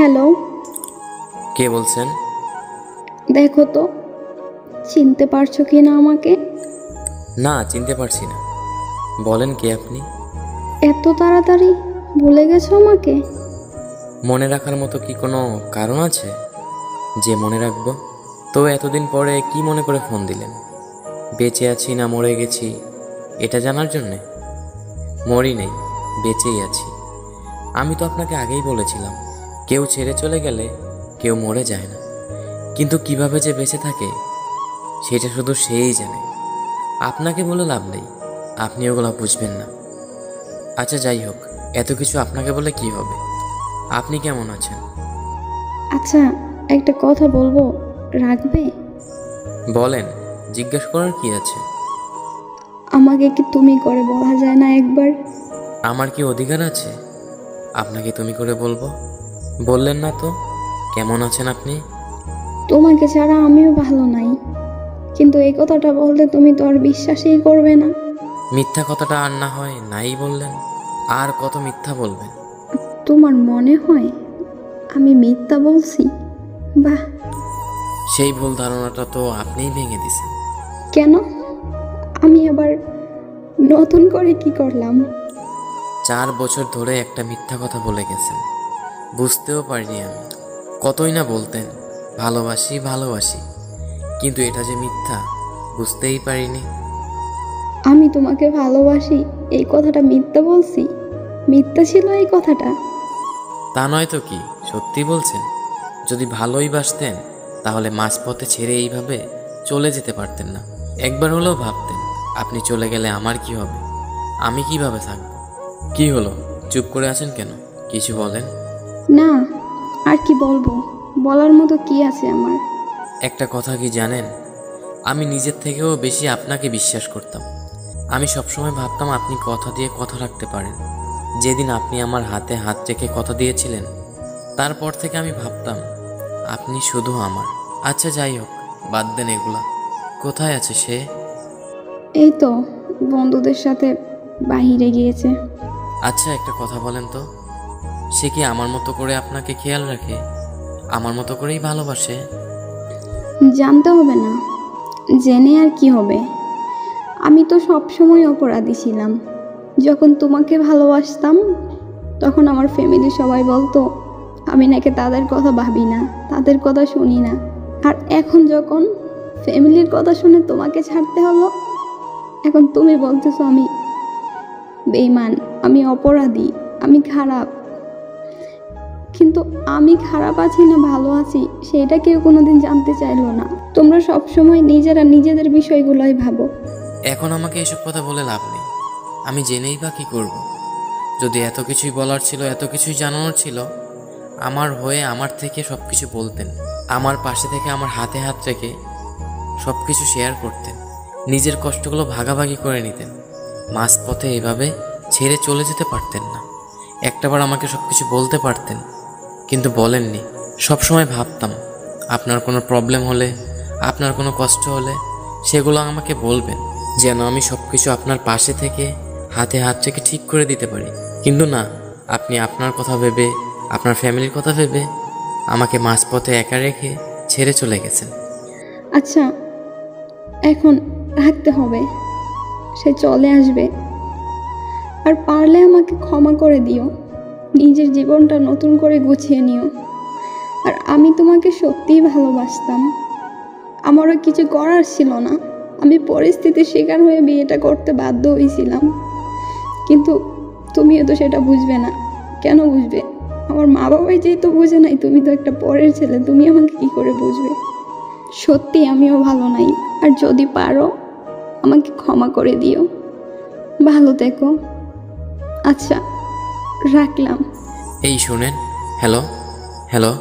Hello, কে বলছেন? দেখো তো চিনতে পারছো কি না আমাকে? না, চিনতে পারছি না। বলেন কে আপনি? এত তাড়াতাড়ি ভুলে গেছো আমাকে? মনে রাখার মতো কি কোনো কারণ আছে যে মনে রাখবো? তো এতদিন পরে কি মনে করে ফোন দিলেন? বেঁচে আছি না মরে গেছি এটা জানার জন্যে? মরি নেই, বেঁচেই আছি। আমি তো আপনাকে আগেই বলেছিলাম, কেউ ছেড়ে চলে গেলে কেউ মরে যায় না, কিন্তু কিভাবে যে বেঁচে থাকে সেটা শুধু সেই জানে। আপনাকে বলে লাভ নেই, আপনি ওগুলো বুঝবেন না। আচ্ছা যাই হোক, এত কিছু আপনাকে বলে কি হবে? আপনি কেমন আছেন? আচ্ছা, একটা কথা বলবো, রাখবে? বলেন, জিজ্ঞেস করার কি আছে? আমাকে কি তুমি করে বলা যায় না একবার? আমার কি অধিকার আছে আপনাকে তুমি করে বলবো? বললেন না তো, কেমন আছেন আপনি? তোমাকে ছাড়া আমিও ভালো নাই, কিন্তু এই কথাটা বলতে তুমি তো আর বিশ্বাসই করবে না। মিথ্যা কথাটা আর না হয় নাই বললেন, আর কত মিথ্যা বলবেন? তোমার মনে হয় আমি মিথ্যা বলছি? বাহ! সেই ভুল ধারণাটা তো আপনিই ভেঙে দিছেন। কেন? আমি আবার নতুন করে কি করলাম? 4 বছর ধরে একটা মিথ্যা কথা বলে গেছেন, বুঝতেও পারিনি আমি। কতই না বলতেন ভালোবাসি ভালোবাসি, কিন্তু এটা যে মিথ্যা বুঝতেই পারিনি। আমি তোমাকে ভালোবাসি এই কথাটা মিথ্যা বলছি? মিথ্যা ছিল এই কথাটা? তা নয় তো কি, সত্যি বলছেন? যদি ভালোই বাসতেন তাহলে মাঝপথে ছেড়ে এইভাবে চলে যেতে পারতেন না। একবার হলেও ভাবতেন আপনি চলে গেলে আমার কি হবে, আমি কিভাবে থাকবো। কি হলো, চুপ করে আছেন কেন? কিছু বলেন। না, আর কি বলবো? বলার মতো কি আছে আমার? একটা কথা কি জানেন, আমি নিজের থেকেও বেশি আপনাকে বিশ্বাস করতাম। আমি সবসময় ভাবতাম আপনি কথা দিয়ে কথা রাখতে পারেন। যেদিন আপনি আমার হাতে হাত রেখে কথা দিয়েছিলেন, তারপর থেকে আমি ভাবতাম আপনি শুধু আমার। আচ্ছা যাই হোক, বাদ দেন এগুলা। কোথায় আছে সে? এই তো বন্ধুদের সাথে বাহিরে গিয়েছে। আচ্ছা একটা কথা বলেন তো, সে কি আমার মতো করে আপনাকে খেয়াল রাখে, আমার মতো করেই ভালোবাসে? জানতে হবে না, জেনে আর কি হবে? আমি তো সবসময় অপরাধী ছিলাম। যখন তোমাকে ভালোবাসতাম তখন আমার ফ্যামিলি সবাই বলতো আমি নাকি তাদের কথা ভাবি না, তাদের কথা শুনি না। আর এখন যখন ফ্যামিলির কথা শুনে তোমাকে ছাড়তে হলো, এখন তুমি বলতেছো আমি বেঈমান, আমি অপরাধী, আমি খারাপ। কিন্তু আমি খারাপ আছি না ভালো আছি সেটা কেউ কোনোদিন জানতে চাইলো না। তোমরা সবসময় নিজেরা নিজেদের বিষয়গুলোই ভাবো। এখন আমাকে এসব কথা বলে লাভ নেই, আমি জেনেই বা কি করব? যদি এত কিছুই বলার ছিল, এত কিছুই জানানোর ছিল, আমার হয়ে আমার থেকে সব কিছু বলতেন, আমার পাশে থেকে আমার হাতে হাত রেখে সব কিছু শেয়ার করতেন, নিজের কষ্টগুলো ভাগাভাগি করে নিতেন। মাঝপথে এভাবে ছেড়ে চলে যেতে পারতেন না। একটাবার আমাকে সব কিছু বলতে পারতেন, কিন্তু বলেননি। সবসময় ভাবতাম আপনার কোনো প্রবলেম হলে, আপনার কোনো কষ্ট হলে সেগুলো আমাকে বলবেন, যেন আমি সব কিছু আপনার পাশে থেকে হাতে হাত রেখে ঠিক করে দিতে পারি। কিন্তু না, আপনি আপনার কথা ভেবে, আপনার ফ্যামিলির কথা ভেবে আমাকে মাঝপথে একা রেখে ছেড়ে চলে গেছেন। আচ্ছা, এখন রাখতে হবে, সে চলে আসবে। আর পারলে আমাকে ক্ষমা করে দিও, নিজের জীবনটা নতুন করে গুছিয়ে নিও। আর আমি তোমাকে সত্যিই ভালোবাসতাম, আমারও কিছু করার ছিল না, আমি পরিস্থিতির শিকার হয়ে বিয়েটা করতে বাধ্য হয়েছিলাম। কিন্তু তুমিও তো সেটা বুঝবে না। কেন বুঝবে? আমার মা বাবাই যেহেতু বুঝে নাই, তুমি তো একটা পরের ছেলে, তুমি আমাকে কি করে বুঝবে? সত্যি আমিও ভালো নাই, আর যদি পারো আমাকে ক্ষমা করে দিও। ভালো থেকো। আচ্ছা, রাখলাম। এই শুনেন, হ্যালো হ্যালো।